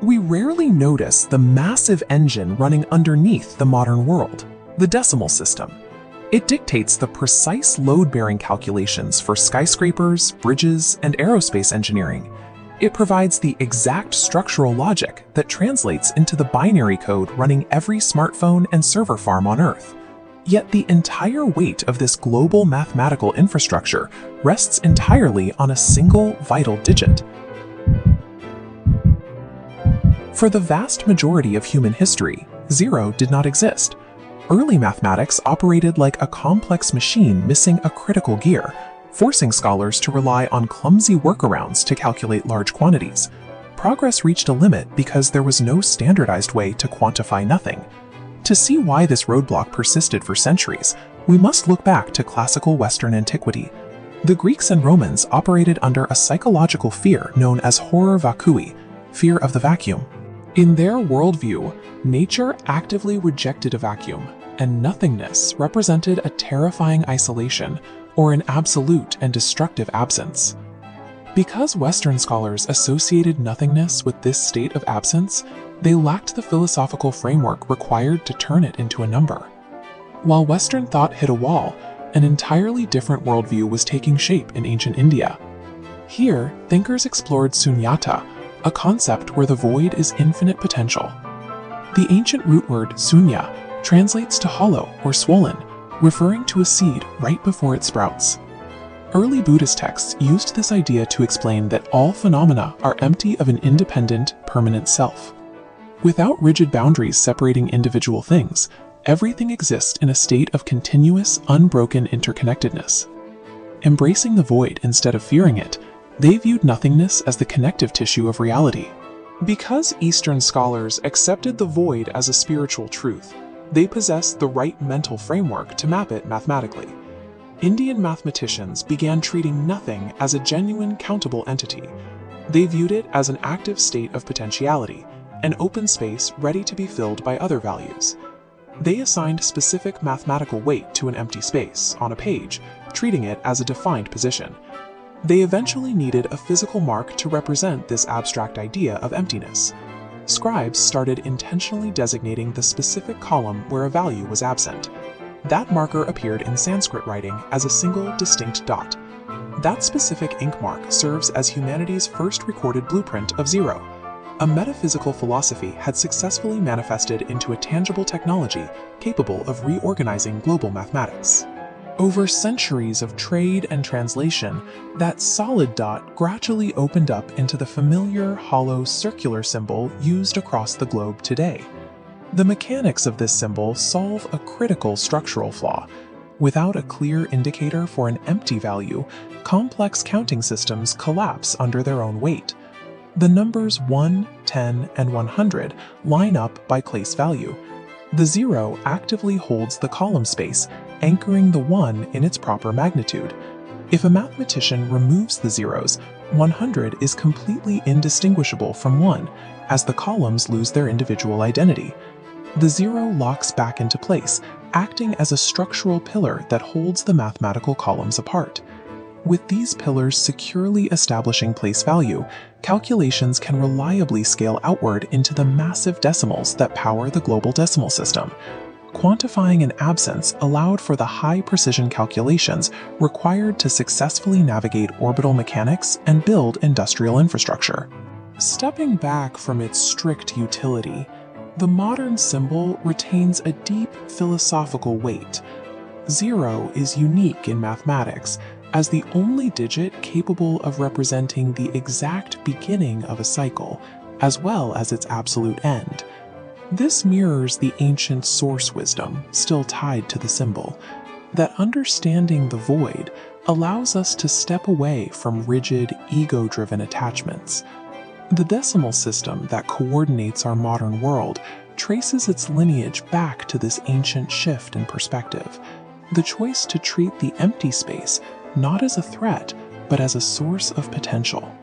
We rarely notice the massive engine running underneath the modern world, the decimal system. It dictates the precise load-bearing calculations for skyscrapers, bridges, and aerospace engineering. It provides the exact structural logic that translates into the binary code running every smartphone and server farm on Earth. Yet the entire weight of this global mathematical infrastructure rests entirely on a single vital digit. For the vast majority of human history, zero did not exist. Early mathematics operated like a complex machine missing a critical gear, forcing scholars to rely on clumsy workarounds to calculate large quantities. Progress reached a limit because there was no standardized way to quantify nothing. To see why this roadblock persisted for centuries, we must look back to classical Western antiquity. The Greeks and Romans operated under a psychological fear known as horror vacui, fear of the vacuum. In their worldview, nature actively rejected a vacuum, and nothingness represented a terrifying isolation or an absolute and destructive absence. Because Western scholars associated nothingness with this state of absence, they lacked the philosophical framework required to turn it into a number. While Western thought hit a wall, an entirely different worldview was taking shape in ancient India. Here, thinkers explored śūnyatā, a concept where the void is infinite potential. The ancient root word śūnya translates to hollow or swollen, referring to a seed right before it sprouts. Early Buddhist texts used this idea to explain that all phenomena are empty of an independent, permanent self. Without rigid boundaries separating individual things, everything exists in a state of continuous, unbroken interconnectedness. Embracing the void instead of fearing it, they viewed nothingness as the connective tissue of reality. Because Eastern scholars accepted the void as a spiritual truth, they possessed the right mental framework to map it mathematically. Indian mathematicians began treating nothing as a genuine countable entity. They viewed it as an active state of potentiality, an open space ready to be filled by other values. They assigned specific mathematical weight to an empty space on a page, treating it as a defined position. They eventually needed a physical mark to represent this abstract idea of emptiness. Scribes started intentionally designating the specific column where a value was absent. That marker appeared in Sanskrit writing as a single, distinct dot. That specific ink mark serves as humanity's first recorded blueprint of zero. A metaphysical philosophy had successfully manifested into a tangible technology capable of reorganizing global mathematics. Over centuries of trade and translation, that solid dot gradually opened up into the familiar, hollow, circular symbol used across the globe today. The mechanics of this symbol solve a critical structural flaw. Without a clear indicator for an empty value, complex counting systems collapse under their own weight. The numbers 1, 10, and 100 line up by place value. The 0 actively holds the column space, anchoring the 1 in its proper magnitude. If a mathematician removes the zeros, 100 is completely indistinguishable from 1, as the columns lose their individual identity. The 0 locks back into place, acting as a structural pillar that holds the mathematical columns apart. With these pillars securely establishing place value, calculations can reliably scale outward into the massive decimals that power the global decimal system. Quantifying an absence allowed for the high-precision calculations required to successfully navigate orbital mechanics and build industrial infrastructure. Stepping back from its strict utility, the modern symbol retains a deep philosophical weight. 0 is unique in mathematics as the only digit capable of representing the exact beginning of a cycle, as well as its absolute end. This mirrors the ancient source wisdom still tied to the symbol, that understanding the void allows us to step away from rigid, ego-driven attachments. The decimal system that coordinates our modern world traces its lineage back to this ancient shift in perspective, the choice to treat the empty space not as a threat, but as a source of potential.